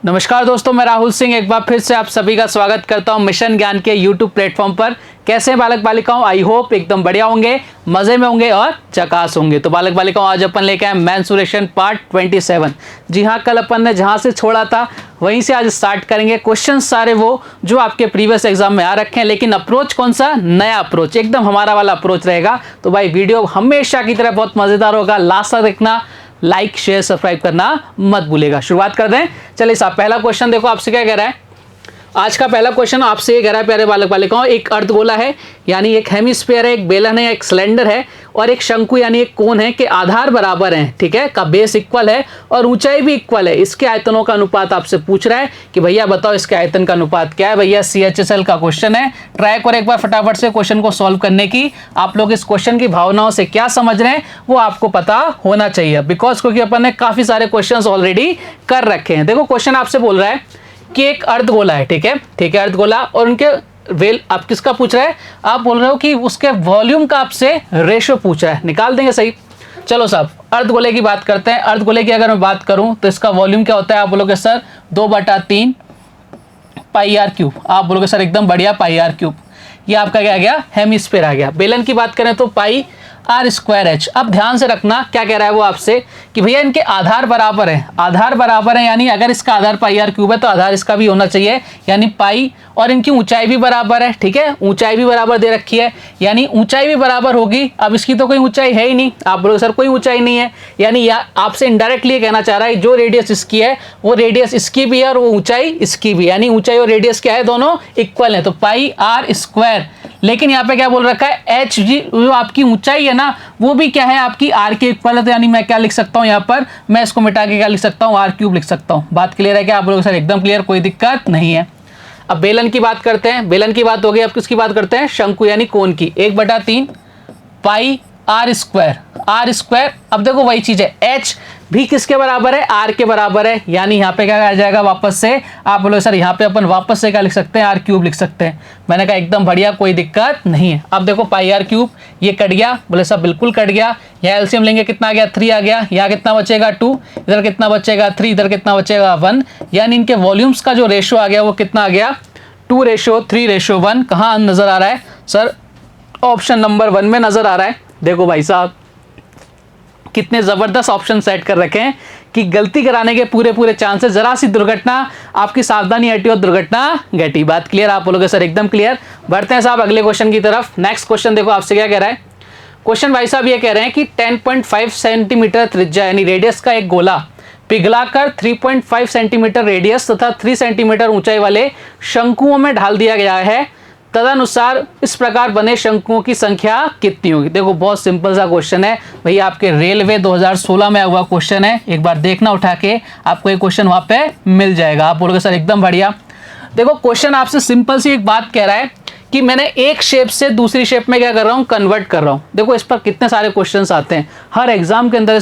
नमस्कार दोस्तों, मैं राहुल सिंह एक बार फिर से आप सभी का स्वागत करता हूं मिशन ज्ञान के यूट्यूब प्लेटफॉर्म पर। कैसे हैं बालक बालिकाओं? आई होप एकदम बढ़िया होंगे, मज़े में होंगे और झकास होंगे। तो बालक बालिकाओं, आज अपन लेके आए मेंसुरेशन पार्ट 27। जी हाँ, कल अपन ने जहाँ से छोड़ा था वहीं से आज स्टार्ट करेंगे। क्वेश्चन सारे वो जो आपके प्रीवियस एग्जाम में आ रखे हैं, लेकिन अप्रोच कौन सा? नया अप्रोच, एकदम हमारा वाला अप्रोच रहेगा। तो भाई वीडियो हमेशा की तरह बहुत मज़ेदार होगा, लास्ट तक देखना। लाइक शेयर सब्सक्राइब करना मत भूलेगा। शुरुआत कर दें। चलिए साहब, पहला क्वेश्चन देखो आपसे क्या कह रहा है। आज का पहला क्वेश्चन आपसे ये कह रहा है, प्यारे बालक बालिकाओं, एक अर्धगोला है यानी एक हेमिस्फीयर है, एक बेलन है, एक सिलेंडर है और एक शंकु यानी एक कोन है के आधार बराबर हैं, ठीक है, का बेस इक्वल है और ऊंचाई भी इक्वल है। इसके आयतनों का अनुपात आपसे पूछ रहा है कि भैया बताओ इसके आयतन का अनुपात क्या है। भैया CHSL का क्वेश्चन है। ट्राई करो एक बार फटाफट से क्वेश्चन को सॉल्व करने की। आप लोग इस क्वेश्चन की भावनाओं से क्या समझ रहे हैं वो आपको पता होना चाहिए, बिकॉज क्योंकि अपन ने काफी सारे क्वेश्चन ऑलरेडी कर रखे हैं। देखो क्वेश्चन आपसे बोल रहा है कि एक अर्धगोला है, ठीक है अर्धगोला, और उनके वेल आप किसका पूछ रहा है? आप बोल रहे हो कि उसके वॉल्यूम का आपसे रेशो पूछ रहा है। निकाल देंगे सही। चलो साहब, अर्धगोले की बात करते हैं। अर्धगोले की अगर मैं बात करूं तो इसका वॉल्यूम क्या होता है? आप बोलोगे सर 2/3 πr³। आप बोलोगे सर एकदम बढ़िया, πr³। ये आपका क्या आ गया? हेमिस्फीयर आ गया। बेलन की बात करें तो πr²h। अब ध्यान से रखना क्या कह रहा है वो आपसे कि भैया इनके आधार बराबर है। आधार बराबर है यानी अगर इसका आधार πr³ है तो आधार इसका भी होना चाहिए, यानी पाई, और इनकी ऊंचाई भी बराबर है, ठीक है, ऊंचाई भी बराबर दे रखी है, यानी ऊंचाई भी बराबर होगी। अब इसकी तो कोई ऊंचाई है ही नहीं। आप बोलोगे सर कोई ऊंचाई नहीं है, यानी आपसे इनडायरेक्टली कहना चाह रहा है जो रेडियस इसकी है वो रेडियस इसकी भी है और वो ऊंचाई इसकी भी, यानी ऊंचाई और रेडियस क्या है? दोनों इक्वल है, तो πr²। लेकिन यहाँ पे क्या बोल रखा है? h जी, जो आपकी ऊंचाई है ना वो भी क्या है? आपकी r के इक्वल है। तो यानी मैं क्या लिख सकता हूँ यहाँ पर? मैं इसको मिटा के क्या लिख सकता हूँ? r³ लिख सकता हूँ। बात क्लियर है क्या? आप लोग सर एकदम क्लियर, कोई दिक्कत नहीं है। अब बेलन की बात करते हैं। बेलन की बात हो गई, अब किसकी बात करते हैं? शंकु यानी कोन की। 1/3 πr²। अब देखो वही चीज है, h भी किसके बराबर है? r के बराबर है, यानी यहाँ पे क्या आ जाएगा वापस से? आप बोलो सर यहाँ पे अपन वापस से क्या लिख सकते हैं? r³ लिख सकते हैं। मैंने कहा एकदम बढ़िया, कोई दिक्कत नहीं है। अब देखो πr³ ये कट गया, बोले सब बिल्कुल कट गया। यहाँ एलसीएम लेंगे, कितना आ गया? 3 आ गया। यहाँ कितना बचेगा? 2। इधर कितना बचेगा? 3। इधर कितना बचेगा? 1। यानी इनके वॉल्यूम्स का जो रेशो आ गया वो कितना आ गया? 2:3:1। कहाँ नजर आ रहा है सर? ऑप्शन नंबर 1 में नजर आ रहा है। देखो भाई साहब कितने जबरदस्त ऑप्शन सेट कर रखे हैं कि गलती कराने के पूरे चांसेस। जरा सी दुर्घटना आपकी सावधानी हटी और दुर्घटना घटी। बात क्लियर? आप बोलोगे सर एकदम क्लियर। बढ़ते हैं साहब अगले क्वेश्चन की तरफ। नेक्स्ट क्वेश्चन देखो आपसे क्या कह रहा है। क्वेश्चन भाई साहब ये कह रहे हैं कि 10.5 सेंटीमीटर त्रिज्या यानी रेडियस का एक गोला पिघलाकर 3.5 सेंटीमीटर रेडियस तथा 3 सेंटीमीटर ऊंचाई वाले शंकुओं में ढाल दिया गया है। तदनुसार इस प्रकार बने शंकुओं की संख्या कितनी होगी? देखो बहुत सिंपल सा क्वेश्चन है भैया, आपके रेलवे 2016 में हुआ क्वेश्चन है। एक बार देखना उठा के, आपको ये क्वेश्चन वहां पे मिल जाएगा। आप बोलोगे सर एकदम बढ़िया। देखो क्वेश्चन आपसे सिंपल सी एक बात कह रहा है कि मैंने एक शेप से दूसरी शेप में क्या कर रहा हूँ? कन्वर्ट कर रहा हूँ। देखो इस पर कितने सारे क्वेश्चंस आते हैं हर एग्जाम के अंदर,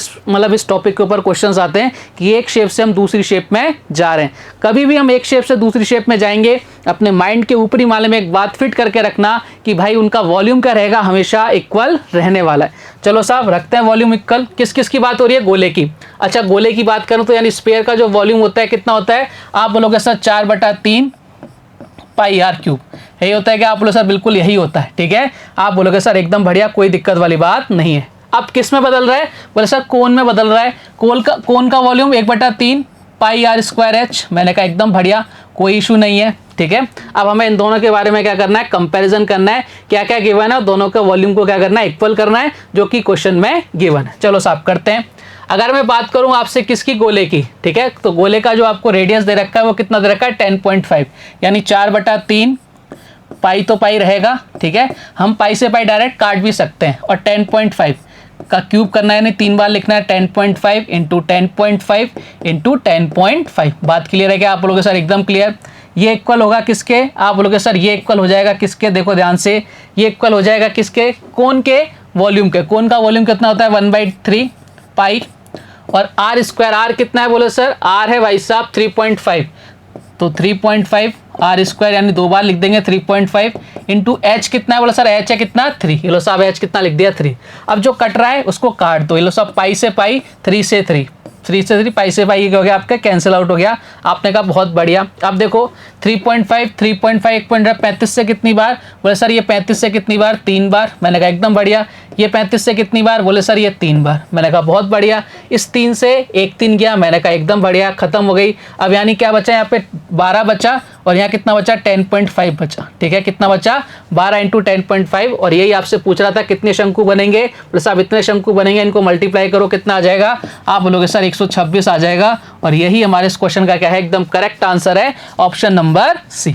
इस टॉपिक के ऊपर क्वेश्चंस आते हैं कि एक शेप से हम दूसरी शेप में जा रहे हैं। कभी भी हम एक शेप से दूसरी शेप में जाएंगे, अपने माइंड के ऊपरी माले में एक बात फिट करके रखना कि भाई उनका वॉल्यूम क्या रहेगा? हमेशा इक्वल रहने वाला है। चलो साहब रखते हैं वॉल्यूम इक्वल। किस किस की बात हो रही है? गोले की। अच्छा गोले की बात करूँ तो यानी स्फीयर का जो वॉल्यूम होता है कितना होता है? आप बोलोगे सर 4/3 πr³। यही होता है क्या? आप बोलो सर बिल्कुल यही होता है, ठीक है। आप बोलोगे सर एकदम बढ़िया, कोई दिक्कत वाली बात नहीं है। अब किस में बदल रहा है? बोले सर कोन में बदल रहा है। कोन का वॉल्यूम 1/3 πr²h। मैंने कहा एकदम बढ़िया, कोई इशू नहीं है, ठीक है। अब हमें इन दोनों के बारे में क्या करना है? कंपैरिजन करना है। क्या क्या गिवन है, दोनों के वॉल्यूम को क्या करना है? इक्वल करना है, जो कि क्वेश्चन में गिवन है। चलो साहब करते हैं। अगर मैं बात करूं आपसे किसकी? गोले की, ठीक है। तो गोले का जो आपको रेडियस दे रखा है वो कितना दे रखा है? 10.5, यानी 4/3 पाई तो पाई रहेगा, ठीक है। हम पाई से पाई डायरेक्ट काट भी सकते हैं और 10.5 का क्यूब करना है, यानी 3 बार लिखना है। 10.5 इंटू 10.5 इंटू 10.5। बात क्लियर है क्या? आप बोलोगे सर एकदम क्लियर। ये इक्वल होगा किसके? आप बोलोगे सर ये इक्वल हो जाएगा किसके? देखो ध्यान से, ये इक्वल हो जाएगा किसके? कोन के वॉल्यूम के। कोन का वॉल्यूम कितना होता है? 1/3 पाई। और r², r कितना है? बोले सर r है भाई साहब 3.5, तो 3.5 r² यानी 2 बार लिख देंगे 3.5 इंटू h कितना है? बोला सर h है कितना? 3। ये लो साहब h कितना लिख दिया? 3। अब जो कट रहा है उसको काट दो। ये लो साहब पाई से पाई, 3 से 3, 3 से 3 पाई से पाई क्या हो गया आपका कैंसिल आउट हो गया। आपने कहा बहुत बढ़िया। अब देखो 3.5 3.5 1 पॉइंट 35 से कितनी बार, बोले सर ये 35 से कितनी बार, 3 बार। मैंने कहा एकदम बढ़िया। ये 35 से कितनी बार, बोले सर ये 3 बार। मैंने कहा बहुत बढ़िया। इस 3 से एक 3 गया, मैंने कहा एकदम बढ़िया, खत्म हो गई। अब यानी क्या बचा यहाँ पे 12 बचा और यहाँ कितना बचा 10.5 बचा। ठीक है, कितना बचा 12 इंटू 10.5। और यही आपसे पूछ रहा था कितने शंकु बनेंगे, बोले साहब इतने शंकु बनेंगे, इनको मल्टीप्लाई करो कितना आ जाएगा। आप बोलोगे सर 126 आ जाएगा। और यही हमारे इस क्वेश्चन का क्या है, एकदम करेक्ट आंसर है ऑप्शन नंबर सी।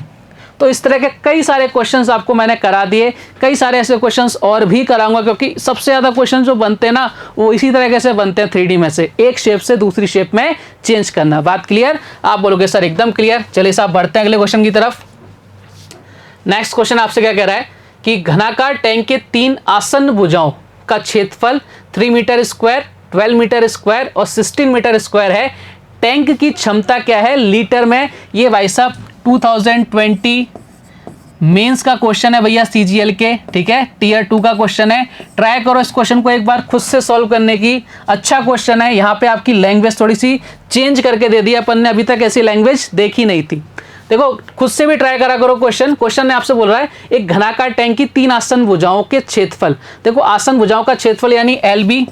तो इस तरह के कई सारे क्वेश्चंस आपको मैंने करा दिए, कई सारे ऐसे क्वेश्चंस और भी कराऊंगा, क्योंकि सबसे ज़्यादा क्वेश्चन जो बनते हैं ना वो इसी तरीके से बनते हैं 3D में से, एक शेप से दूसरी शेप में चेंज करना। बात क्लियर? आप बोलोगे सर एकदम क्लियर। चलिए साहब बढ़ते हैं अगले क्वेश्चन की तरफ। नेक्स्ट क्वेश्चन आपसे क्या कह रहा है कि घनाकार टैंक के 3 आसन्न भुजाओं का क्षेत्रफल 3 मीटर स्क्वायर, 12 मीटर स्क्वायर और 16 मीटर स्क्वायर है। टैंक की क्षमता क्या है लीटर में। ये भाई साहब 2020 मेंस का क्वेश्चन है भैया CGL के। ठीक है, टीयर 2 का क्वेश्चन है। ट्राई करो इस क्वेश्चन को एक बार खुद से सॉल्व करने की। अच्छा क्वेश्चन है। यहाँ पे आपकी लैंग्वेज थोड़ी सी चेंज करके दे दी, अपन ने अभी तक ऐसी लैंग्वेज देखी नहीं थी। देखो खुद से भी ट्राई करा करो क्वेश्चन ने आपसे बोल रहा है एक घनाकार टैंक की 3 आसन्न भुजाओं के क्षेत्रफल। देखो आसन्न भुजाओं का क्षेत्रफल यानी LB,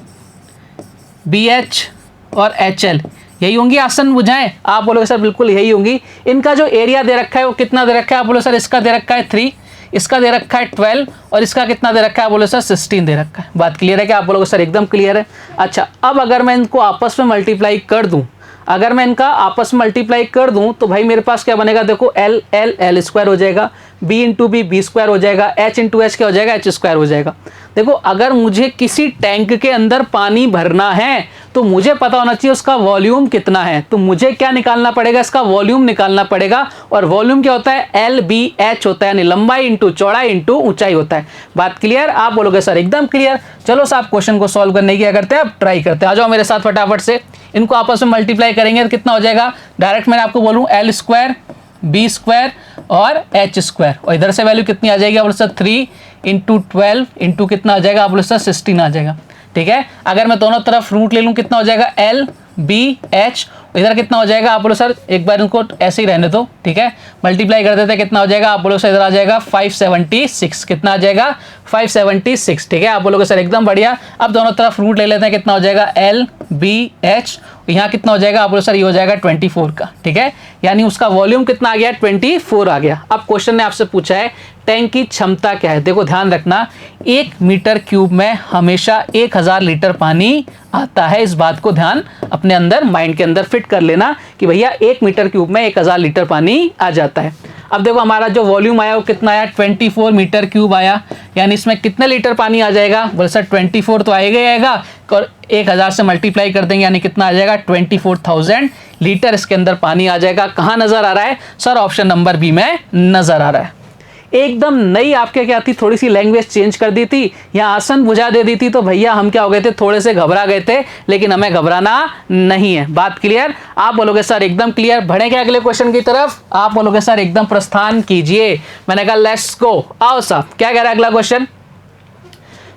BH और HL, यही होंगी आसन्न भुजाएं। आप बोलोगे सर बिल्कुल यही होंगी। इनका जो एरिया दे रखा है वो कितना दे रखा है, आप बोलो सर इसका दे रखा है 3, इसका दे रखा है 12 और इसका कितना दे रखा है, बोलो सर 16 दे रखा है। बात क्लियर है क्या? आप बोलोगे सर एकदम क्लियर है। अच्छा, अब अगर मैं इनको आपस में मल्टीप्लाई कर दूं, अगर मैं इनका आपस में मल्टीप्लाई कर दूं तो भाई मेरे पास क्या बनेगा, देखो L L L स्क्वायर हो जाएगा, B into B B square हो जाएगा, H इंटू H क्या हो जाएगा, H स्क्वायर हो जाएगा। देखो अगर मुझे किसी टैंक के अंदर पानी भरना है तो मुझे पता होना चाहिए उसका वॉल्यूम कितना है। तो मुझे क्या निकालना पड़ेगा, इसका वॉल्यूम निकालना पड़ेगा। और वॉल्यूम क्या होता है, LBH होता है, यानी लंबाई इंटू चौड़ाई इंटू ऊंचाई होता है। बात क्लियर? आप बोलोगे सर एकदम क्लियर। चलो साहब क्वेश्चन को सॉल्व करने की क्या करते हैं, अब ट्राई करते हैं। आ जाओ मेरे साथ फटाफट से। इनको आपस में मल्टीप्लाई करेंगे तो कितना हो जाएगा, डायरेक्ट मैंने आपको बोलूँ L स्क्वायर, B स्क्वायर और H स्क्वायर। और इधर से वैल्यू कितनी आ जाएगी, आप बोलो सर 3 इंटू 12 इंटू कितना आ जाएगा, आप बोलो सर 16 आ जाएगा। ठीक है, अगर मैं दोनों तरफ रूट ले लूँ कितना हो जाएगा, LBH, इधर कितना हो जाएगा, आप बोलो सर एक बार इनको ऐसे ही रहने दो। ठीक है, मल्टीप्लाई कर देते कितना हो जाएगा, आप बोलो सर इधर आ जाएगा 576। कितना आ जाएगा, 576। ठीक है, आप बोलोगे सर एकदम बढ़िया। अब दोनों तरफ रूट ले लेते हैं, कितना हो जाएगा LBH, यहाँ कितना हो जाएगा, आप बोलो सर ये हो जाएगा 24 का। ठीक है, यानी उसका वॉल्यूम कितना आ गया, 24 आ गया। अब क्वेश्चन ने आपसे पूछा है टैंक की क्षमता क्या है। देखो ध्यान रखना, 1 मीटर क्यूब में हमेशा 1000 लीटर पानी आता है। इस बात को ध्यान अपने अंदर माइंड के अंदर फिट कर लेना कि भैया 1 मीटर क्यूब में 1000 लीटर पानी आ जाता है। अब देखो हमारा जो वॉल्यूम आया वो कितना आया, 24 मीटर क्यूब आया। यानी इसमें कितने लीटर पानी आ जाएगा, बोले सर 24 तो आएगा ही आएगा, और 1000 से मल्टीप्लाई कर देंगे यानी कितना आ जाएगा, 24,000 लीटर इसके अंदर पानी आ जाएगा। कहाँ नजर आ रहा है सर, ऑप्शन नंबर बी में नजर आ रहा है। एकदम नई आपके क्या थी, थोड़ी सी लैंग्वेज चेंज कर दी थी, यहाँ आसन बुझा दे दी थी, तो भैया हम क्या हो गए थे, थोड़े से घबरा गए थे, लेकिन हमें घबराना नहीं है। बात क्लियर? आप बोलोगे सर एकदम क्लियर। बढ़े क्या अगले क्वेश्चन की तरफ, आप बोलोगे सर एकदम प्रस्थान कीजिए। मैंने कहा लेट्स गो। आओ साहब क्या कह रहा है अगला क्वेश्चन।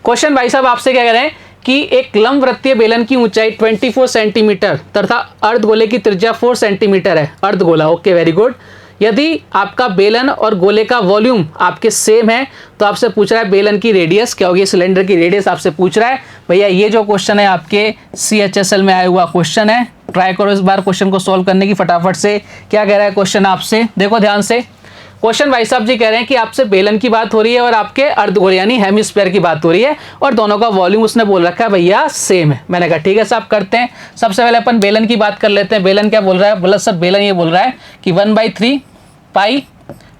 क्वेश्चन भाई साहब आपसे क्या कह रहे हैं कि एक लंबवृत्तीय बेलन की ऊंचाई 24 सेंटीमीटर तथा अर्धगोले की त्रिज्या 4 सेंटीमीटर है। अर्धगोला, ओके वेरी गुड। यदि आपका बेलन और गोले का वॉल्यूम आपके सेम है तो आपसे पूछ रहा है बेलन की रेडियस क्या होगी, सिलेंडर की रेडियस आपसे पूछ रहा है। भैया ये जो क्वेश्चन है आपके CHSL में आया हुआ क्वेश्चन है। ट्राई करो इस बार क्वेश्चन को सॉल्व करने की फटाफट से। क्या कह रहा है क्वेश्चन आपसे, देखो ध्यान से। क्वेश्चन भाई साहब जी कह रहे हैं कि आपसे बेलन की बात हो रही है और आपके अर्धगोले यानी हेमिस्फीयर की बात हो रही है, और दोनों का वॉल्यूम उसने बोल रखा है भैया सेम है। मैंने कहा ठीक है साहब करते हैं। सबसे पहले अपन बेलन की बात कर लेते हैं। बेलन क्या बोल रहा है, बोला सर बेलन ये बोल रहा है कि 1/3 पाई,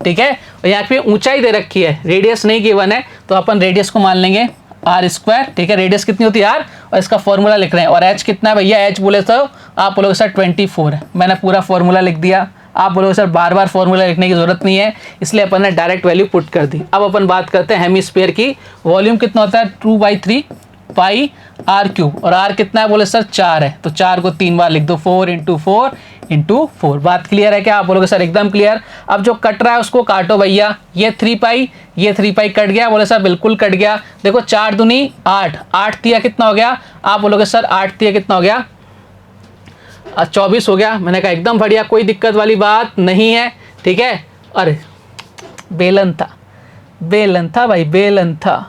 ठीक है, और यहाँ पे ऊंचाई दे रखी है, रेडियस नहीं गिवन है, तो अपन रेडियस को मान लेंगे R स्क्वायर। ठीक है, रेडियस कितनी होती है R, और इसका फॉर्मूला लिख रहे हैं। और H कितना है भैया, H बोले तो आप बोलोगे सर 24 है। मैंने पूरा फॉर्मूला लिख दिया। आप बोलोगे सर बार बार फॉर्मूला लिखने की जरूरत नहीं है, इसलिए अपन ने डायरेक्ट वैल्यू पुट कर दी। अब अपन बात करते हैं हेमिस्फीयर की। वॉल्यूम कितना होता है 2/3 पाई R क्यूब, और R कितना है, बोले सर 4 है, तो 4 को 3 बार लिख दो, 4 × 4 × 4। बात क्लियर है क्या, आप बोलोगे सर एकदम क्लियर। अब जो कट रहा है उसको काटो भैया, ये 3 पाई, ये 3 पाई कट गया, बोले सर बिल्कुल कट गया। देखो 4 दूनी 8, 8 तिया कितना हो गया, आप बोलोगे सर 8 तिया कितना हो गया, 24 हो गया। मैंने कहा एकदम बढ़िया, कोई दिक्कत वाली बात नहीं है, ठीक है। अरे बेलन था, बेलन था भाई, बेलन था।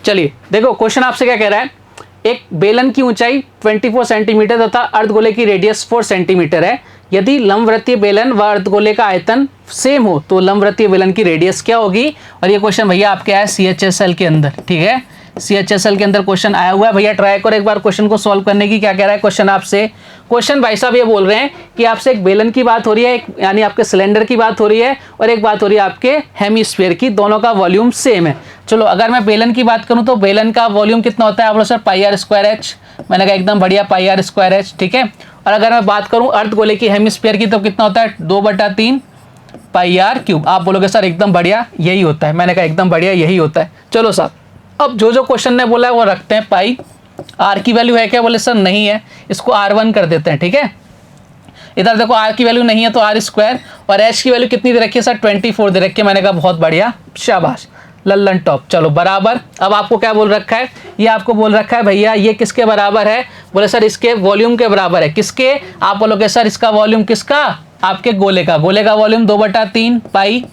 चलिए देखो क्वेश्चन आपसे क्या कह रहा है, एक बेलन की ऊंचाई 24 सेंटीमीटर तथा अर्धगोले की रेडियस 4 सेंटीमीटर है। यदि लंबवृत्तीय बेलन व अर्धगोले का आयतन सेम हो तो लंबवृत्तीय बेलन की रेडियस क्या होगी। और ये क्वेश्चन भैया आपके आया CHSL के अंदर, ठीक है, CHSL के अंदर क्वेश्चन आया हुआ है। भैया ट्राई करो एक बार क्वेश्चन को सॉल्व करने की। क्या कह रहा है क्वेश्चन आपसे, क्वेश्चन भाई साहब ये बोल रहे हैं कि आपसे एक बेलन की बात हो रही है, एक यानी आपके सिलेंडर की बात हो रही है, और एक बात हो रही है आपके हेमीस्फीयर की, दोनों का वॉल्यूम सेम है। चलो अगर मैं बेलन की बात करूं तो बेलन का वॉल्यूम कितना होता है, आप लोग सर πr²h। मैंने कहा एकदम बढ़िया πr²h, ठीक है। और अगर मैं बात करूं अर्धगोले की हेमीस्फीयर की तो कितना होता है 2/3 πr³। आप बोलोगे सर एकदम बढ़िया यही होता है। मैंने कहा एकदम बढ़िया यही होता है। चलो साहब अब जो जो क्वेश्चन ने बोला है वो रखते हैं। पाई आर की वैल्यू है क्या, बोले सर नहीं है, इसको R1 कर देते हैं, ठीक है। इधर देखो आर की वैल्यू नहीं है तो R², और एच की वैल्यू कितनी दे रखी है सर 24 दे रखी है। मैंने कहा बहुत बढ़िया, शाबाश, लल्लन टॉप। चलो बराबर। अब आपको क्या बोल रखा है, ये आपको बोल रखा है भैया ये किसके बराबर है, बोले सर इसके वॉल्यूम के बराबर है। किसके, आप बोलोगे सर इसका वॉल्यूम किसका, आपके गोले का। गोले का वॉल्यूम 2/3 पाई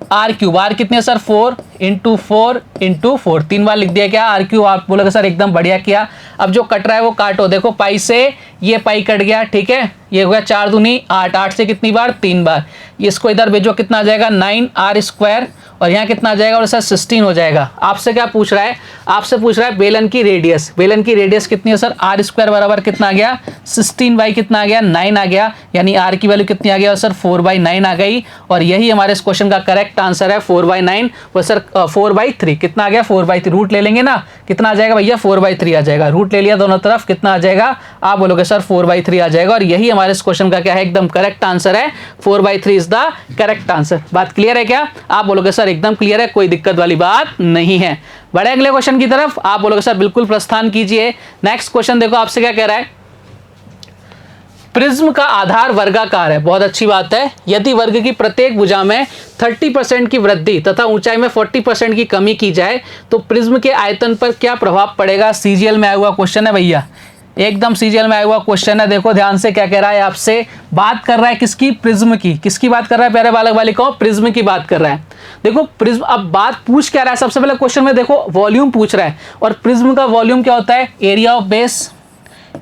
R³। आर कितने सर 4 × 4 × 4, 3 बार लिख दिया क्या R³। आप बोलोगे सर एकदम बढ़िया किया। अब जो कट रहा है वो काटो, देखो पाई से ये पाई कट गया, ठीक है, ये हो गया 4 दूनी 8, 8 से कितनी बार 3 बार। इसको इधर भेजो कितना आ जाएगा 9R², और यहाँ कितना आ जाएगा, और सर 16 हो जाएगा। आपसे क्या पूछ रहा है, आपसे पूछ रहा है बेलन की रेडियस। बेलन की रेडियस कितनी है सर R² बराबर कितना आ गया 16 बाई कितना आ गया 9 आ गया, यानी R की वैल्यू कितनी आ गया सर 4/9 आ गई। और यही हमारे इस क्वेश्चन का करेक्ट आंसर है 4/9। वो सर 4/3 कितना आ गया 4/3, रूट ले लेंगे ना, कितना आ जाएगा भैया 4/3 आ जाएगा। रूट ले लिया दोनों तरफ, कितना आ जाएगा, आप बोलोगे सर 4/3 आ जाएगा। और यही हमारे इस क्वेश्चन का क्या है, एकदम करेक्ट आंसर है, 4/3 इज द करेक्ट आंसर। बात क्लियर है क्या, आप बोलोगे सर एकदम क्लियर है, कोई दिक्कत वाली बात नहीं है। बढ़े अगले क्वेश्चन की तरफ, आप बोलोगे सर बिल्कुल प्रस्थान कीजिए। नेक्स्ट क्वेश्चन देखो आपसे क्या कह रहा है, प्रिज्म का आधार वर्गाकार है, बहुत अच्छी बात है। यदि वर्ग की प्रत्येक भुजा में 30% की वृद्धि तथा ऊंचाई में 40% की कमी की जाए तो प्रिज्म के आयतन पर क्या प्रभाव पड़ेगा। सीजीएल में आया हुआ क्वेश्चन है भैया, एकदम सीजीएल में आया हुआ क्वेश्चन है। देखो ध्यान से क्या कह रहा है, आपसे बात कर रहा है किसकी, प्रिज्म की। किसकी बात कर रहा है प्यारे बालक बालिकाओं, प्रिज्म की बात कर रहा है। देखो प्रिज्म, अब बात पूछ क्या रहा है, सबसे पहले क्वेश्चन में देखो वॉल्यूम पूछ रहा है, और प्रिज्म का वॉल्यूम क्या होता है, area of base,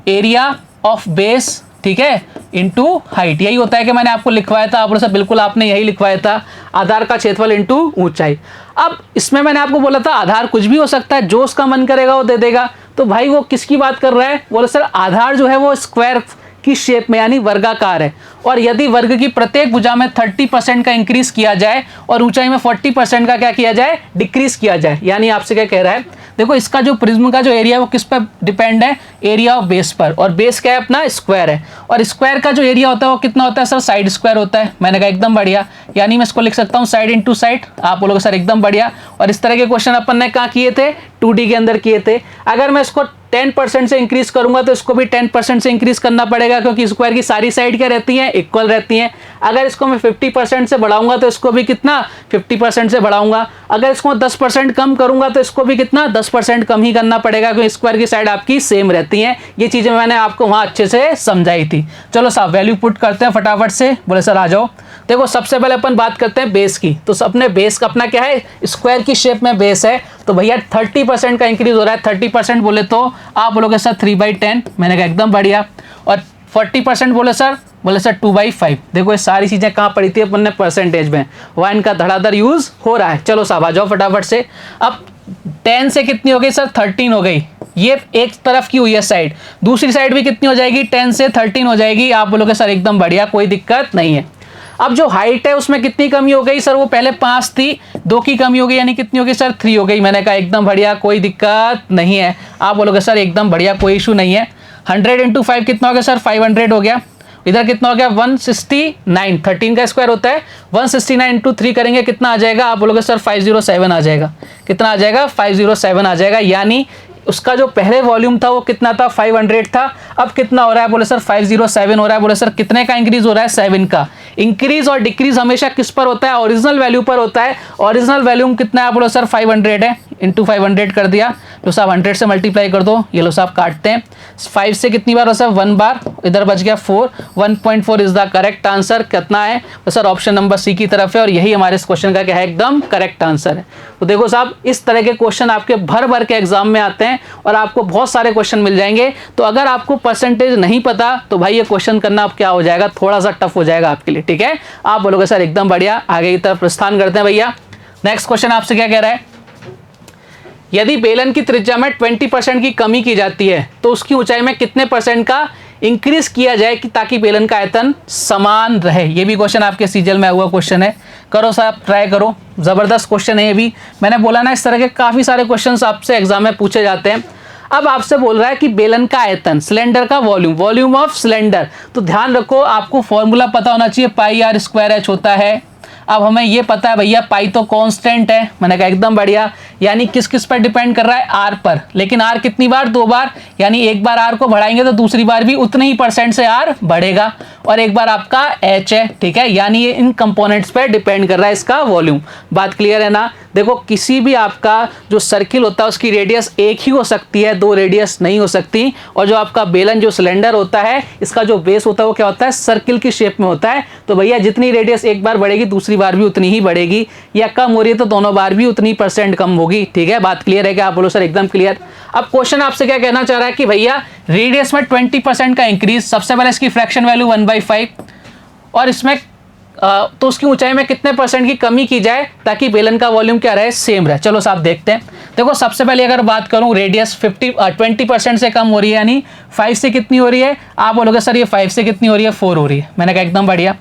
area of base, ठीक है, इनटू हाइट। यही होता है कि मैंने आपको लिखवाया था, आप बिल्कुल आपने यही लिखवाया था, आधार का क्षेत्रफल इनटू ऊंचाई। अब इसमें मैंने आपको बोला था आधार कुछ भी हो सकता है, जो उसका मन करेगा वो दे देगा। तो भाई वो किसकी बात कर रहा है, बोले सर आधार जो है वो स्क्वायर की शेप में यानी वर्गाकार है, और यदि वर्ग की प्रत्येक भुजा में 30% का इंक्रीज किया जाए और ऊंचाई में 40% का क्या किया जाए, डिक्रीज किया जाए। यानी आपसे क्या कह रहा है, देखो इसका जो प्रिज्म का जो एरिया है वो किस पर डिपेंड है, एरिया ऑफ बेस पर, और बेस क्या है अपना स्क्वायर है, और स्क्वायर का जो एरिया होता है वो कितना होता है सर साइड स्क्वायर होता है। मैंने कहा एकदम बढ़िया, यानी मैं इसको लिख सकता हूँ साइड इंटू साइड। आप बोलोगे सर एकदम बढ़िया। और इस तरह के क्वेश्चन अपन ने कहाँ किए थे, 2D के अंदर किए थे। अगर मैं इसको 10% से इंक्रीज करूंगा तो इसको भी 10% से इंक्रीज करना पड़ेगा, क्योंकि स्क्वायर की सारी साइड क्या रहती हैं, इक्वल रहती हैं। अगर इसको मैं 50% से बढ़ाऊंगा तो इसको भी कितना 50% से बढ़ाऊंगा। अगर इसको 10% कम करूंगा तो इसको भी कितना 10% कम ही करना पड़ेगा, क्योंकि स्क्वायर की साइड आपकी सेम रहती हैं। ये चीजें मैंने आपको वहां अच्छे से समझाई थी। चलो साहब वैल्यू पुट करते हैं फटाफट से, बोले सर आ जाओ। देखो सबसे पहले अपन बात करते हैं बेस की, तो अपने बेस का अपना क्या है, स्क्वायर की शेप में बेस है, तो भैया 30% का इंक्रीज हो रहा है। 30% बोले तो आप बोलोगे सर 3/10, मैंने कहा एकदम बढ़िया। और 40% बोले सर 2/5। देखो ये सारी चीजें कहाँ पड़ी थी अपन ने, परसेंटेज में, वहाँ इनका धड़ाधड़ यूज हो रहा है। चलो साहब आ जाओ फटाफट से। अब 10 से कितनी हो गई सर 13 हो गई, ये एक तरफ की हुई है साइड, दूसरी साइड भी कितनी हो जाएगी 10 से 13 हो जाएगी। आप बोलोगे सर एकदम बढ़िया, कोई दिक्कत नहीं है। अब जो हाइट है उसमें कितनी कमी हो गई सर, वो पहले 5 थी, 2 की कमी हो गई, यानी कितनी हो गई सर 3 हो गई। मैंने कहा एकदम बढ़िया, कोई दिक्कत नहीं है। आप बोलोगे सर एकदम बढ़िया, कोई इशू नहीं है। 100 × 5 कितना हो गया सर 500 हो गया। इधर कितना हो गया 169, 13 का स्क्वायर होता है, 169 × 3 करेंगे कितना आ जाएगा, आप बोलोगे सर 507 आ जाएगा। कितना आ जाएगा 507 आ जाएगा। यानी उसका जो पहले वॉल्यूम था वो कितना था, 500 था, अब कितना हो रहा है, बोले सर 507 हो रहा है। बोले सर कितने का इंक्रीज हो रहा है, 7 का। इंक्रीज और डिक्रीज हमेशा किस पर होता है, ओरिजिनल वैल्यू पर होता है। ओरिजिनल वैल्यूम कितना है, बोलो सर 500 है, इंटू 500 कर दिया, लो साहब 100 से मल्टीप्लाई कर दो, ये लो साहब काटते हैं, 5 से कितनी बार हो सर 1 बार, इधर बच गया 4, 1.4 इज द करेक्ट आंसर। कितना है तो सर ऑप्शन नंबर सी की तरफ है, और यही हमारे इस क्वेश्चन का क्या है, एकदम करेक्ट आंसर है। तो देखो साहब इस तरह के क्वेश्चन आपके भर भर के एग्जाम में आते हैं और आपको बहुत सारे क्वेश्चन मिल जाएंगे। तो अगर आपको परसेंटेज नहीं पता तो भाई ये क्वेश्चन करना अब क्या हो जाएगा, थोड़ा सा टफ हो जाएगा आपके लिए, ठीक है। आप बोलोगे सर एकदम बढ़िया, आगे की तरफ प्रस्थान करते हैं भैया। नेक्स्ट क्वेश्चन आपसे क्या कह रहा है, यदि बेलन की त्रिज्या में 20% की कमी की जाती है तो उसकी ऊंचाई में कितने % का इंक्रीज किया जाए कि ताकि बेलन का आयतन समान रहे। ये भी क्वेश्चन आपके सीजल में हुआ क्वेश्चन है, करो साहब ट्राई करो, जबरदस्त क्वेश्चन है ये भी। मैंने बोला ना इस तरह के काफी सारे क्वेश्चंस आपसे एग्जाम में पूछे जाते हैं। अब आपसे बोल रहा है कि बेलन का आयतन, सिलेंडर का वॉल्यूम, वॉल्यूम ऑफ सिलेंडर, तो ध्यान रखो आपको फॉर्मूला पता होना चाहिए, पाई आर स्क्वायर एच होता है। अब हमें ये पता है भैया पाई तो कांस्टेंट है, मैंने कहा एकदम बढ़िया, यानी किस किस पर डिपेंड कर रहा है, आर पर। लेकिन आर कितनी बार, 2 बार, यानी एक बार आर को बढ़ाएंगे तो दूसरी बार भी उतने ही % से आर बढ़ेगा, और एक बार आपका एच है, ठीक है, यानी ये इन कंपोनेंट्स पे डिपेंड कर रहा है इसका वॉल्यूम। बात क्लियर है ना। देखो किसी भी आपका जो सर्किल होता है उसकी रेडियस एक ही हो सकती है, 2 रेडियस नहीं हो सकती। और जो आपका बेलन जो सिलेंडर होता है इसका जो बेस होता है वो क्या होता है, सर्किल की शेप में होता है। तो भैया जितनी रेडियस एक बार बढ़ेगी दूसरी बार भी उतनी ही बढ़ेगी, या कम हो रही है तो दोनों बार भी उतनी % कम होगी, ठीक है। बात क्लियर है क्या, आप बोलो सर एकदम क्लियर। अब क्वेश्चन आपसे क्या कहना चाह रहा है कि भैया रेडियस में 20% का इंक्रीज, सबसे पहले इसकी फ्रैक्शन वैल्यू 1/5, और इसमें तो उसकी ऊंचाई में कितने % की कमी की जाए ताकि बेलन का वॉल्यूम क्या रहे, सेम रहे। चलो साहब देखते हैं। देखो सबसे पहले अगर बात करूं रेडियस 20% से कम हो रही है, यानी 5 से कितनी हो रही है, आप बोलोगे सर ये 5 से कितनी हो रही है, 4 हो रही है। मैंने कहा एकदम बढ़िया,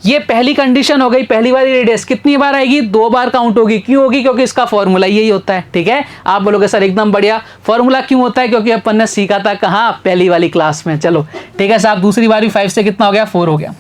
ये पहली कंडीशन हो गई। पहली वाली रेडियस कितनी बार आएगी, 2 बार काउंट होगी। क्यों होगी, क्योंकि इसका फॉर्मूला यही होता है, ठीक है। आप बोलोगे सर एकदम बढ़िया, फॉर्मूला क्यों होता है, क्योंकि अपन ने सीखा था कहाँ, पहली वाली क्लास में। चलो ठीक है साहब, दूसरी बार भी 5 से कितना हो गया, 4 हो गया।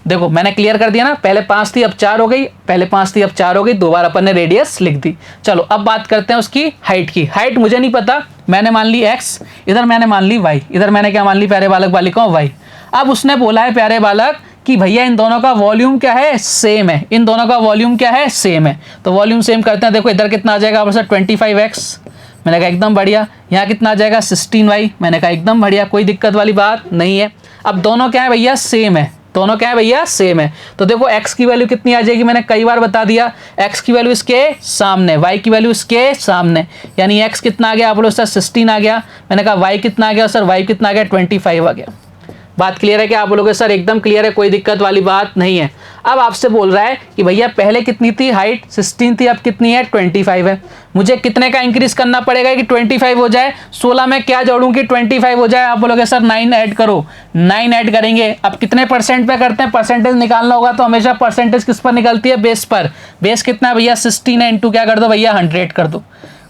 देखो मैंने क्लियर कर दिया ना, पहले 5 थी अब 4 हो गई, पहले 5 थी अब 4 हो गई, 2 बार अपन ने रेडियस लिख दी। चलो अब बात करते हैं उसकी हाइट की। हाइट मुझे नहीं पता, मैंने मान ली x, इधर मैंने मान ली y, इधर मैंने क्या मान ली, प्यारे बालक बालिकाओं y। अब उसने बोला है प्यारे बालक कि भैया इन दोनों का वॉल्यूम क्या है, सेम है। इन दोनों का वॉल्यूम क्या है, सेम है। तो वॉल्यूम सेम करते हैं। देखो इधर कितना आ जाएगा, आप 25x, मैंने कहा एकदम बढ़िया। यहाँ कितना आ जाएगा 16y, मैंने कहा एकदम बढ़िया, कोई दिक्कत वाली बात नहीं है। अब दोनों क्या है भैया, सेम है, दोनों क्या है भैया, सेम है। तो देखो x की वैल्यू कितनी आ जाएगी, मैंने कई बार बता दिया, x की वैल्यू इसके सामने, y की वैल्यू इसके सामने, यानी x कितना आ गया, आप बोलो सर 16 आ गया। मैंने कहा y कितना आ गया, सर y कितना आ गया, 25 आ गया। बात क्लियर है क्या, आप बोलोगे सर एकदम क्लियर है, कोई दिक्कत वाली बात नहीं है। अब आपसे बोल रहा है कि भैया पहले कितनी थी हाइट, 16 थी, अब कितनी है, 25 है। मुझे कितने का इंक्रीज करना पड़ेगा कि 25 हो जाए, 16 में क्या जोड़ूं कि 25 हो जाए, आप बोलोगे सर 9 ऐड करो, 9 ऐड करेंगे। अब कितने % पे करते हैं, परसेंटेज निकालना होगा तो हमेशा परसेंटेज किस पर निकलती है, बेस पर। बेस कितना भैया 16 है, इंटू क्या कर दो भैया 100 कर दो।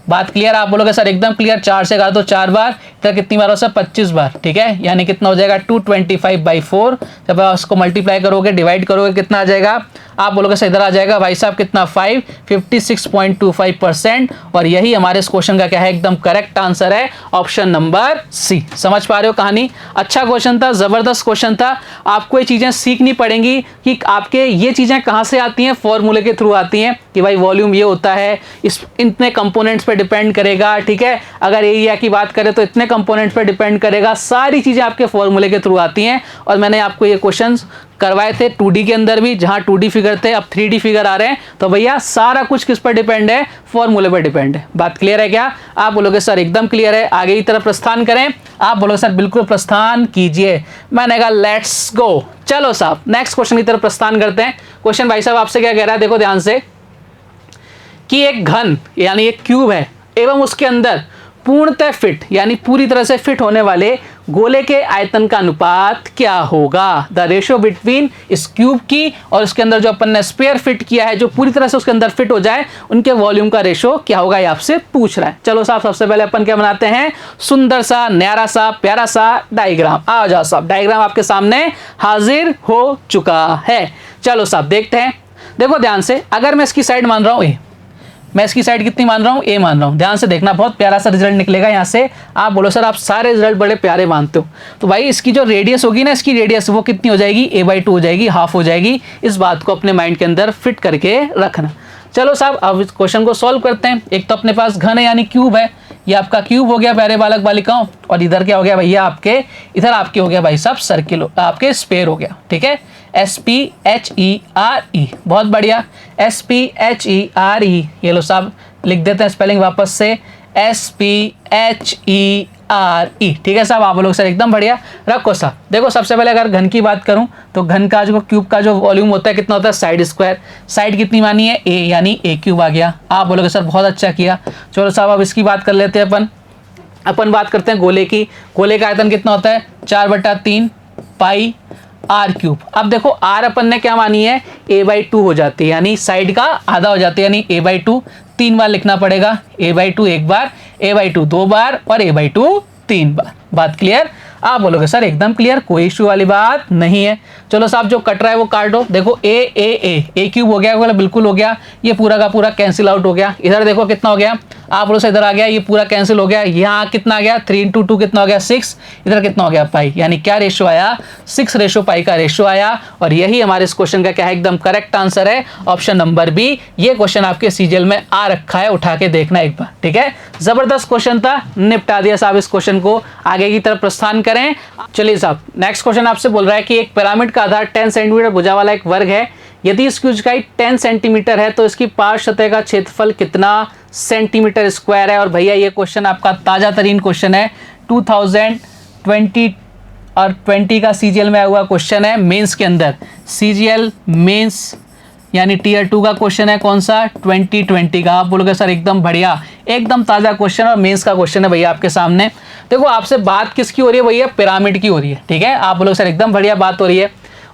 बात क्लियर, आप बोलोगे सर एकदम क्लियर, 4 से कर दो 4 बार, इधर कितनी बार हो सर 25 बार, ठीक है, यानी कितना हो जाएगा 225/4। जब आप उसको मल्टीप्लाई करोगे, डिवाइड करोगे, कितना आ जाएगा, आप बोलोगे सर इधर आ जाएगा भाई साहब कितना 56.25%। और यही हमारे इस क्वेश्चन का क्या है, एकदम करेक्ट आंसर है, ऑप्शन नंबर सी। समझ पा रहे हो कहानी, अच्छा क्वेश्चन था, जबरदस्त क्वेश्चन था। आपको ये चीजें सीखनी पड़ेंगी कि आपके ये चीजें कहाँ से आती हैं, फॉर्मूले के थ्रू आती हैं कि भाई वॉल्यूम ये होता है, इस इतने कंपोनेंट्स पे डिपेंड करेगा, ठीक है। अगर एरिया की बात करें तो इतने कंपोनेंट्स पे डिपेंड करेगा, सारी चीजें आपके फॉर्मूले के थ्रू आती हैं। और मैंने आपको ये क्वेश्चंस करवाए थे 2D के अंदर भी, जहां 2D फिगर थे, अब 3D फिगर आ रहे हैं। तो भैया सारा कुछ किस पर डिपेंड है, फॉर्मूले पर डिपेंड है। बात क्लियर है क्या, आप बोलोगे सर एकदम क्लियर है, आगे की तरफ प्रस्थान करें, आप बोलोगे सर बिल्कुल प्रस्थान कीजिए। मैंने कहा लेट्स गो। चलो साहब नेक्स्ट क्वेश्चन की तरफ प्रस्थान करते हैं। क्वेश्चन भाई साहब आपसे क्या कह रहा है, देखो ध्यान से, कि एक घन यानी एक क्यूब है एवं उसके अंदर पूर्णतः फिट यानी पूरी तरह से फिट होने वाले गोले के आयतन का अनुपात क्या होगा। द रेशियो बिटवीन इस क्यूब की और उसके अंदर जो अपन ने स्पेयर फिट किया है, जो पूरी तरह से उसके अंदर फिट हो जाए, उनके वॉल्यूम का रेशियो क्या होगा, ये आपसे पूछ रहा है। चलो साहब सबसे पहले अपन क्या बनाते हैं, सुंदर सा न्यारा सा प्यारा सा डायग्राम। आ जाओ साहब, डायग्राम आपके सामने हाजिर हो चुका है। चलो साहब देखते हैं। देखो ध्यान से, अगर मैं इसकी साइड मान रहा हूं ए, मैं इसकी साइड कितनी मान रहा हूँ, ए मान रहा हूँ। ध्यान से देखना, बहुत प्यारा सा रिजल्ट निकलेगा यहाँ से। आप बोलो सर आप सारे रिजल्ट बड़े प्यारे मानते हो, तो भाई इसकी जो रेडियस होगी ना, इसकी रेडियस वो कितनी हो जाएगी, a/2 हो जाएगी, हाफ हो जाएगी। इस बात को अपने माइंड के अंदर फिट करके रखना। चलो साहब अब इस क्वेश्चन को सॉल्व करते हैं। एक तो अपने पास घन है यानी क्यूब है, ये आपका क्यूब हो गया प्यारे बालक बालिकाओं, और इधर क्या हो गया भैया आपके, इधर आपके हो गया भाई साहब सर्किल, आपके स्पेयर हो गया, ठीक है। SPHERE, बहुत बढ़िया, SPHERE। ये लो साहब लिख देते हैं स्पेलिंग वापस से, SPHERE, ठीक है साहब। आप लोग सर एकदम बढ़िया। रखो साहब, देखो सबसे पहले अगर घन की बात करूं तो घन का जो क्यूब का जो वॉल्यूम होता है कितना होता है, साइड स्क्वायर। साइड कितनी मानी है, a, यानी a क्यूब आ गया। आप बोलोगे सर बहुत अच्छा किया। चलो साहब अब इसकी बात कर लेते हैं अपन बात करते हैं गोले की। गोले का आयतन कितना होता है, 4/3 पाई r क्यूब। अब देखो r अपन ने क्या मानी है, a/2 हो जाती है, यानी साइड का आधा हो जाती है, यानी a/2 3 बार लिखना पड़ेगा। a/2 एक बार, a/2 2 बार और a/2 3 बार। बात क्लियर। आप बोलोगे सर एकदम क्लियर, कोई इश्यू वाली बात नहीं है। चलो साहब जो कट रहा है वो काट दो। देखो a क्यूब हो गया, बोला बिल्कुल हो गया, ये पूरा का पूरा कैंसिल आउट हो गया। इधर देखो कितना हो गया, आप बोलो इधर आ गया, ये पूरा कैंसिल हो गया। यहाँ कितना आ गया, 3 × 2 कितना हो गया, 6। इधर कितना हो गया, पाई, यानी क्या रेशो आया, 6:पाई का रेशो आया। और यही हमारे इस क्वेश्चन का क्या है, एकदम करेक्ट आंसर है, ऑप्शन नंबर बी। ये क्वेश्चन आपके सीजीएल में आ रखा है, उठा के देखना एक बार, ठीक है। जबरदस्त क्वेश्चन था, निपटा दिया साहब इस क्वेश्चन को। आगे की तरफ प्रस्थान करें। चलिए साहब नेक्स्ट क्वेश्चन आपसे बोल रहा है कि एक पिरामिड का आधार 10 सेंटीमीटर भुजा वाला एक वर्ग है। यदि इसकी ऊंचाई 10 सेंटीमीटर है तो इसकी पार्श्व सतह का क्षेत्रफल कितना सेंटीमीटर स्क्वायर है। और भैया ये क्वेश्चन आपका ताजा तरीन क्वेश्चन है, 2020 और 20 का सीजीएल में आया हुआ क्वेश्चन है, मेंस के अंदर। सीजीएल मेंस यानी टीयर 2 का क्वेश्चन है, कौन सा, 2020 का। आप बोलोगे सर एकदम बढ़िया, एकदम ताज़ा क्वेश्चन और मेंस का क्वेश्चन है भैया आपके सामने। देखो आपसे बात किसकी हो रही है भैया, पिरामिड की हो रही है, ठीक है। आप बोलोगे सर एकदम बढ़िया बात हो रही है।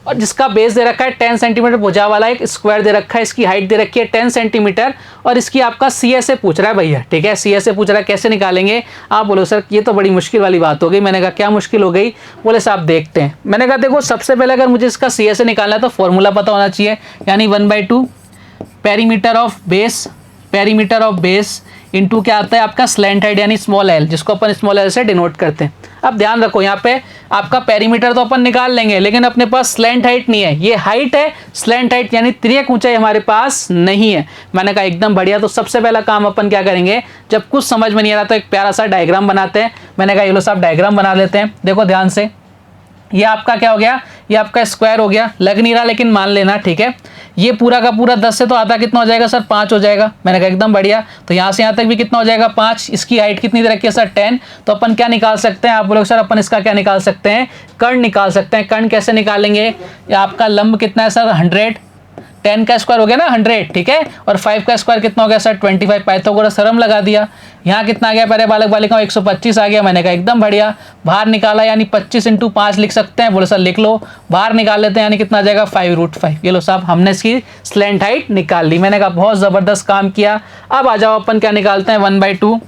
और जिसका बेस दे रखा है 10 सेंटीमीटर भुजा वाला, एक स्क्वायर दे रखा है, इसकी हाइट दे रखी है 10 सेंटीमीटर, और इसकी आपका CSA पूछ रहा है भैया, ठीक है। CSA पूछ रहा है, कैसे निकालेंगे। आप बोलो सर ये तो बड़ी मुश्किल वाली बात हो गई। मैंने कहा क्या मुश्किल हो गई, बोले साहब देखते हैं। मैंने कहा देखो सबसे पहले अगर मुझे इसका CSA निकालना है तो फॉर्मूला पता होना चाहिए, यानी 1/2 पेरीमीटर ऑफ बेस इंटू क्या आता है आपका स्लैंट हाइट, यानी स्मॉल l, जिसको अपन स्मॉल l से डिनोट करते हैं। अब ध्यान रखो यहाँ पे आपका पेरीमीटर तो अपन निकाल लेंगे, लेकिन अपने पास स्लैंट हाइट नहीं है, ये हाइट है, स्लैंट हाइट यानी तिर्यक ऊंचाई हमारे पास नहीं है। मैंने कहा एकदम बढ़िया। तो सबसे पहला काम अपन क्या करेंगे, जब कुछ समझ में नहीं आ रहा तो एक प्यारा सा डायग्राम बनाते हैं। मैंने कहा ये लो साहब डायग्राम बना लेते हैं। देखो ध्यान से, ये आपका क्या हो गया, ये आपका स्क्वायर हो गया, लग नहीं रहा लेकिन मान लेना, ठीक है। ये पूरा का पूरा 10 से तो आधा कितना हो जाएगा सर, 5 हो जाएगा। मैंने कहा एकदम बढ़िया। तो यहाँ से यहाँ तक भी कितना हो जाएगा, 5। इसकी हाइट कितनी दे रखी है सर, 10। तो अपन क्या निकाल सकते हैं, आप बोलोगे सर अपन इसका क्या निकाल सकते हैं, कर्ण निकाल सकते हैं। कर्ण कैसे निकालेंगे, आपका लंब कितना है सर, 100, 10 का स्क्वायर हो गया ना 100, ठीक है। और 5 का स्क्वायर कितना हो गया सर, 25। पाइथागोरस थ्योरम लगा दिया। यहाँ कितना आ गया प्यारे बालक बालिकाओं, 125 आ गया। मैंने कहा एकदम बढ़िया। बाहर निकाला यानी 25 × 5 लिख सकते हैं, बोलो सर लिख लो। बाहर निकाल लेते हैं यानी कितना आ जाएगा, 5√5। ये लो साहब हमने इसकी स्लैंट हाइट निकाल ली। मैंने कहा बहुत ज़बरदस्त काम किया। अब आ जाओ अपन क्या निकालते हैं, 1/2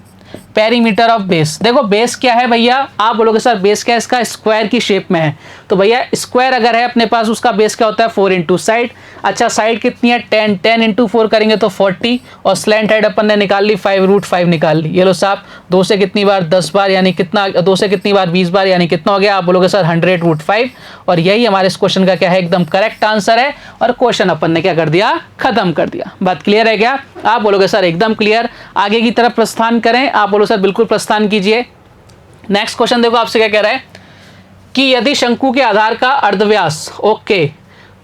पेरीमीटर ऑफ बेस। देखो बेस क्या है भैया, आप बोलोगे सर बेस क्या है, इसका स्क्वायर की शेप में है। तो भैया स्क्वायर अगर है अपने पास, उसका बेस क्या होता है, 4 × साइड। अच्छा साइड कितनी है, 10 × 4 करेंगे तो 40, और स्लैंट हाइट अपन ने निकाल ली, 5√5 निकाल ली। ये लो साहब 2 से कितनी बार, 10 बार, यानी कितना, 2 से कितनी बार, 20 बार, यानी कितना हो गया, आप बोलोगे सर 100√5। और यही हमारे इस क्वेश्चन का क्या है, एकदम करेक्ट आंसर है। और क्वेश्चन अपन ने क्या कर दिया, खत्म कर दिया। बात क्लियर है क्या, आप बोलोगे सर एकदम क्लियर। आगे की तरफ प्रस्थान करें, आप बोलो सर बिल्कुल प्रस्थान कीजिए। नेक्स्ट क्वेश्चन देखो आपसे क्या कह रहा है कि यदि शंकु के आधार का अर्धव्यास ओके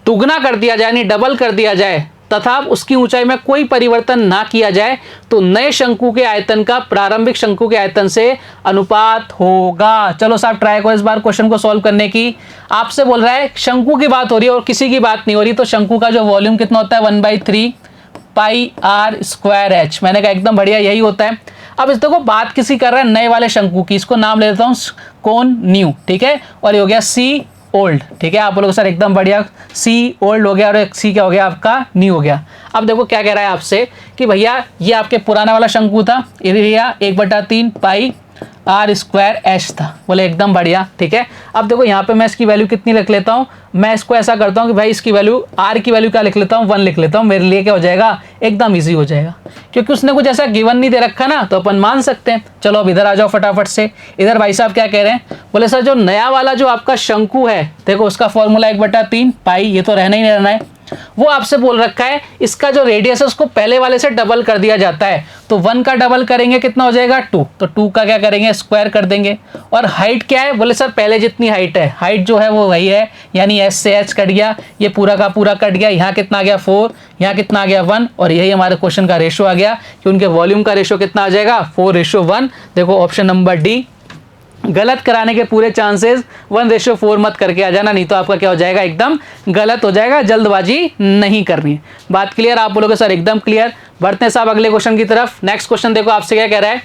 दुगना कर दिया जाए, यानी डबल कर दिया जाए, तथा उसकी ऊंचाई में कोई परिवर्तन ना किया जाए, तो नए शंकु के आयतन का प्रारंभिक शंकु के आयतन से अनुपात होगा। चलो साहब ट्राई करो इस बार क्वेश्चन को सॉल्व करने की। आपसे बोल रहा है शंकु की बात हो रही है और किसी की बात नहीं हो रही, तो शंकु का जो वॉल्यूम कितना होता है, 1/3 पाई r²h। मैंने कहा एकदम बढ़िया, यही होता है। अब इस देखो बात किसी कर रहा है नए वाले शंकु की, इसको नाम ले लेता हूँ कौन, न्यू, ठीक है। और ये हो गया सी ओल्ड, ठीक है। आप बोलोगे सर एकदम बढ़िया, सी ओल्ड हो गया और एक सी क्या हो गया आपका, न्यू हो गया। अब देखो क्या कह रहा है आपसे कि भैया ये आपके पुराना वाला शंकु था, ये 1/3 पाई आर स्क्वायर एच था। बोले एकदम बढ़िया, ठीक है। अब देखो यहाँ पे मैं इसकी वैल्यू कितनी रख लेता हूँ, मैं इसको ऐसा करता हूँ कि भाई इसकी वैल्यू आर की वैल्यू क्या लिख लेता हूँ, 1 लिख लेता हूँ। मेरे लिए क्या हो जाएगा, एकदम ईजी हो जाएगा, क्योंकि उसने कुछ ऐसा गिवन नहीं दे रखा ना, तो अपन मान सकते हैं। चलो अब इधर आ जाओ फटाफट से। इधर भाई साहब क्या कह रहे हैं, बोले सर जो नया वाला जो आपका शंकु है, देखो उसका फॉर्मूला 1/3 पाई, ये तो रहना ही रहना है। वो आपसे बोल रखा है इसका जो रेडियस है उसको पहले वाले से डबल कर दिया जाता है, तो 1 का डबल करेंगे कितना हो जाएगा 2, तो 2 का क्या करेंगे स्क्वायर कर देंगे। और हाइट क्या है, बोले सर पहले जितनी हाइट है, हाइट जो है वो वही है, यानी एस से एच कट गया, ये पूरा का पूरा कट गया, यहाँ कितना आ गया 4, यहाँ कितना आ गया 1, और यही हमारे क्वेश्चन का रेशो आ गया कि उनके वॉल्यूम का रेशो कितना आ जाएगा 4:1। देखो ऑप्शन नंबर डी। गलत कराने के पूरे चांसेस 1:4 मत करके आ जाना, नहीं तो आपका क्या हो जाएगा, एकदम गलत हो जाएगा। जल्दबाजी नहीं करनी है। बात क्लियर आप बोलोगे सर एकदम क्लियर। बढ़ते हैं साहब अगले क्वेश्चन की तरफ। नेक्स्ट क्वेश्चन देखो आपसे क्या कह रहा है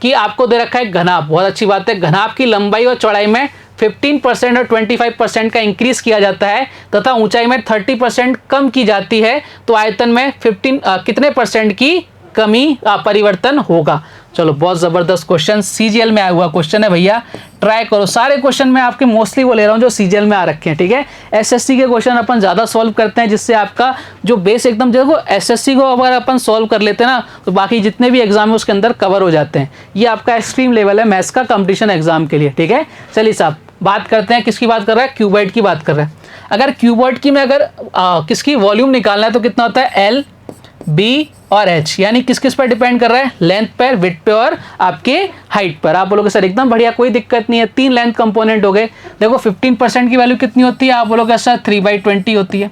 कि आपको दे रखा है घनाभ, बहुत अच्छी बात है। घनाभ की लंबाई और चौड़ाई में 15% और 25% का इंक्रीज किया जाता है तथा ऊंचाई में 30% कम की जाती है, तो आयतन में कितने परसेंट की कमी परिवर्तन होगा। चलो बहुत जबरदस्त क्वेश्चन, सीजीएल में आया हुआ क्वेश्चन है भैया, ट्राई करो। सारे क्वेश्चन मैं आपके मोस्टली वो ले रहा हूँ जो सीजीएल में आ रखे हैं, ठीक है। एसएससी के क्वेश्चन अपन ज्यादा सॉल्व करते हैं, जिससे आपका जो बेस एकदम, देखो एसएससी को अगर अपन सॉल्व कर लेते हैं ना, तो बाकी जितने भी एग्जाम है उसके अंदर कवर हो जाते हैं। ये आपका एक्सट्रीम लेवल है मैथ्स का कंपटीशन एग्जाम के लिए, ठीक है। चलिए साहब बात करते हैं, किसकी बात कर रहा है, क्यूबॉइड की बात कर रहा है। अगर क्यूबॉइड की में अगर किसकी वॉल्यूम निकालना है तो कितना होता है, एल बी और एच, यानी किस किस पर डिपेंड कर रहा है, लेंथ पर, विड्थ पे और आपके हाइट पर। आप बोलोगे सर एकदम बढ़िया, कोई दिक्कत नहीं है। 3 लेंथ कंपोनेंट हो गए। देखो 15% की वैल्यू कितनी होती है, आप बोलोगे सर 3/20 होती है,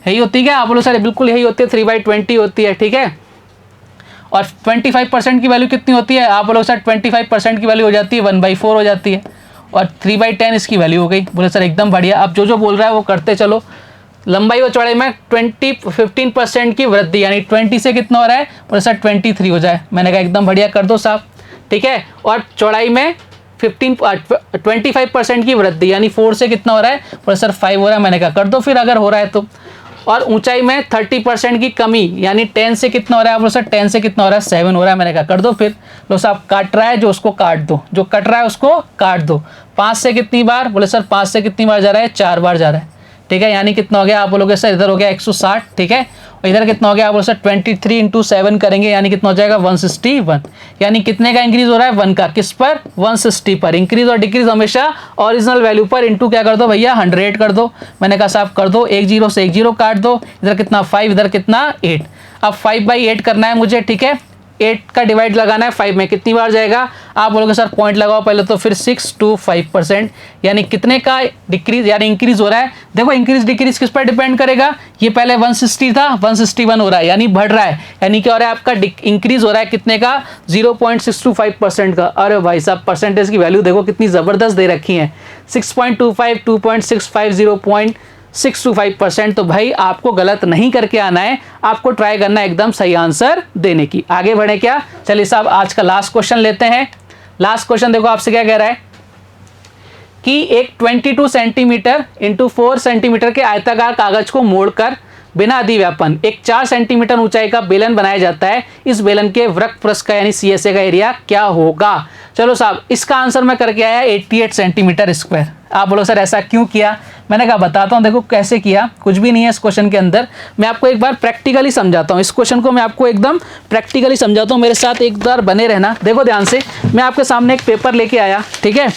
यही होती है क्या, आप बोलो सर बिल्कुल यही होती है, 3/20 होती है, ठीक है। और 25% की वैल्यू कितनी होती है, आप बोलोगे सर 25% की वैल्यू हो जाती है 1/4 हो जाती है, और 3/10 इसकी वैल्यू हो गई। बोले सर एकदम बढ़िया। अब जो बोल रहा है वो करते चलो। लंबाई और चौड़ाई में 15% की वृद्धि, यानी 20 से कितना हो रहा है, बोले सर 23 हो जाए। मैंने कहा एकदम बढ़िया, कर दो साहब, ठीक है। और चौड़ाई में 25% की वृद्धि, यानी 4 से कितना हो रहा है, बोले सर 5 हो रहा है। मैंने कहा कर दो फिर अगर हो रहा है तो। और ऊंचाई में 30% की कमी, यानी 10 से कितना हो रहा है, बोले सर 10 से कितना हो रहा है, 7 हो रहा है। मैंने कहा कर दो फिर। लो साहब काट रहा है जो उसको काट दो, जो कट रहा है उसको काट दो। 5 से कितनी बार, बोले सर 5 से कितनी बार जा रहा है, 4 बार जा रहा है, ठीक है। यानी कितना हो गया, आप बोलोगे सर इधर हो गया 160, ठीक है। और इधर कितना हो गया, आप बोलोगे सर 23 × 7 करेंगे, यानी कितना हो जाएगा 161। यानी कितने का इंक्रीज हो रहा है, 1 का, किस पर, 160 पर। इंक्रीज और डिक्रीज हमेशा ओरिजिनल वैल्यू पर, इंटू क्या कर दो भैया 100 कर दो। मैंने कहा साहब कर दो, 1 0 से 1 0 काट दो। इधर कितना 5, इधर कितना 8। अब 5/8 करना है मुझे, ठीक है। 8 का डिवाइड लगाना है 5 में, कितनी बार जाएगा, आप बोलोगे सर पॉइंट लगाओ पहले तो, फिर 6 to 5%, यानी कितने का डिक्रीज यानी इंक्रीज हो रहा है। देखो इंक्रीज डिक्रीज किस पर डिपेंड करेगा, ये पहले 160 था 161 हो रहा है, यानी बढ़ रहा है। यानी क्या हो रहा है, आपका इंक्रीज हो रहा है कितने का, 0.625% का। अरे भाई साहब परसेंटेज की वैल्यू देखो कितनी जबरदस्त दे रखी है, 6.25, 2.65, 0.625%। तो भाई आपको गलत नहीं करके आना है, आपको ट्राई करना है एकदम सही आंसर देने की। आगे बढ़े क्या, चलिए साहब आज का लास्ट क्वेश्चन लेते हैं। लास्ट क्वेश्चन देखो आपसे क्या कह रहा है कि एक 22 सेंटीमीटर इंटू 4 सेंटीमीटर के आयताकार कागज को मोड़कर बिना अधिव्यापन एक 4 सेंटीमीटर ऊंचाई का बेलन बनाया जाता है। इस बेलन के वृत्तपृष्ठ का यानी सीएसए का एरिया क्या होगा। चलो साहब इसका आंसर मैं करके आया 88 सेंटीमीटर स्क्वायर। आप बोलो सर ऐसा क्यों किया, मैंने कहा बताता हूँ। देखो कैसे किया, कुछ भी नहीं है इस क्वेश्चन के अंदर। मैं आपको एक बार प्रैक्टिकली समझाता हूँ, इस क्वेश्चन को मैं आपको एकदम प्रैक्टिकली समझाता हूँ, मेरे साथ एक बार बने रहना। देखो ध्यान से, मैं आपके सामने एक पेपर लेके आया, ठीक है।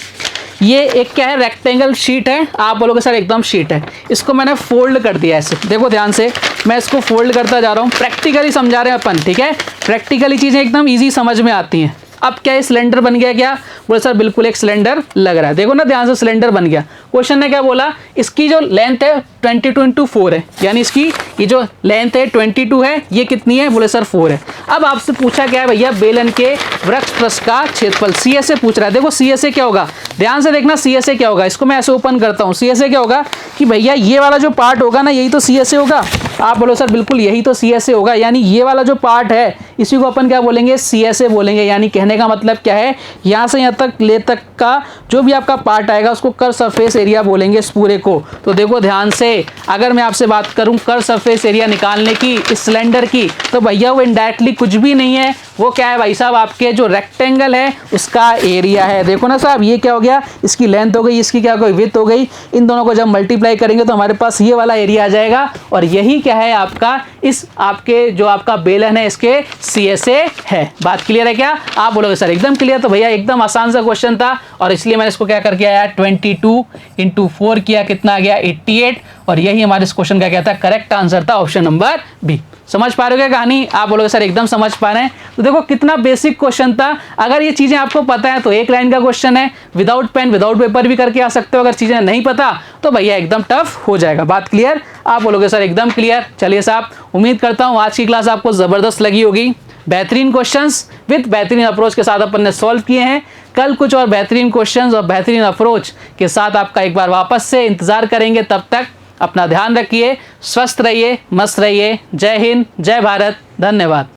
ये एक क्या है, रेक्टेंगल शीट है। आप बोलोगे सर एकदम शीट है, इसको मैंने फोल्ड कर दिया ऐसे। देखो ध्यान से, मैं इसको फोल्ड करता जा रहा हूँ, प्रैक्टिकली समझा रहे हैं अपन, ठीक है। प्रैक्टिकली चीज़ें एकदम ईजी समझ में आती हैं। अब क्या है, सिलेंडर बन गया क्या, बोले सर बिल्कुल एक सिलेंडर लग रहा है। देखो ना ध्यान से, सिलेंडर बन गया। क्वेश्चन ने क्या बोला, इसकी जो लेंथ है 22 × 4 है, यानी इसकी ये जो लेंथ है 22 है, ये कितनी है, बोले सर 4 है। अब आपसे पूछा क्या है भैया, बेलन के वृत्तपृष्ठ का क्षेत्रफल, सीएसए पूछ रहा है। देखो सीएसए क्या होगा, ध्यान से देखना सीएसए क्या होगा। इसको मैं ऐसे ओपन करता हूँ, सीएसए क्या होगा कि भैया ये वाला जो पार्ट होगा ना, यही तो सीएसए होगा। आप बोलो सर बिल्कुल यही तो सीएसए होगा, यानी ये वाला जो पार्ट है इसी को अपन क्या बोलेंगे, सीएसए बोलेंगे। यानी कहने का मतलब क्या है, यहाँ से यहाँ तक ले तक का जो भी आपका पार्ट आएगा उसको कर्व सरफेस एरिया बोलेंगे इस पूरे को। तो देखो ध्यान से, अगर मैं आपसे बात करूं कर्व सरफेस एरिया निकालने की इस सिलेंडर की, तो भैया वो इनडायरेक्टली कुछ भी नहीं है, वो क्या है भाई साहब, आपके जो रेक्टेंगल है उसका एरिया है। देखो ना साहब, ये क्या हो गया, इसकी लेंथ हो गई, इसकी क्या हो गई, विड्थ हो गई। इन दोनों को जब मल्टीप्लाई करेंगे तो हमारे पास ये वाला एरिया आ जाएगा, और यही क्या है आपका, इस आपके जो आपका बेलन है इसके CSA है। बात क्लियर है क्या? आप बोलोगे सर एकदम क्लियर। तो भैया एकदम आसान सा क्वेश्चन था, और इसलिए मैंने इसको क्या करके आया, 22 × 4 किया, कितना आ गया, 88। और यही हमारे इस क्वेश्चन का क्या था, करेक्ट आंसर था, ऑप्शन नंबर बी। समझ पा रहे हो क्या कहानी? आप बोलोगे सर एकदम समझ पा रहे हैं। तो देखो कितना बेसिक क्वेश्चन था। अगर ये चीजें आपको पता है तो एक लाइन का क्वेश्चन है, विदाउट पेन विदाउट पेपर भी करके आ सकते हो। अगर चीजें नहीं पता तो भैया एकदम टफ हो जाएगा। बात क्लियर? आप बोलोगे सर एकदम क्लियर। चलिए साहब, उम्मीद करता हूं आज की क्लास आपको जबरदस्त लगी होगी। बेहतरीन क्वेश्चंस विद बेहतरीन अप्रोच के साथ अपन ने सॉल्व किए हैं। कल कुछ और बेहतरीन क्वेश्चंस और बेहतरीन अप्रोच के साथ आपका एक बार वापस से इंतजार करेंगे। तब तक अपना ध्यान रखिए, स्वस्थ रहिए, मस्त रहिए। जय हिंद, जय भारत, धन्यवाद।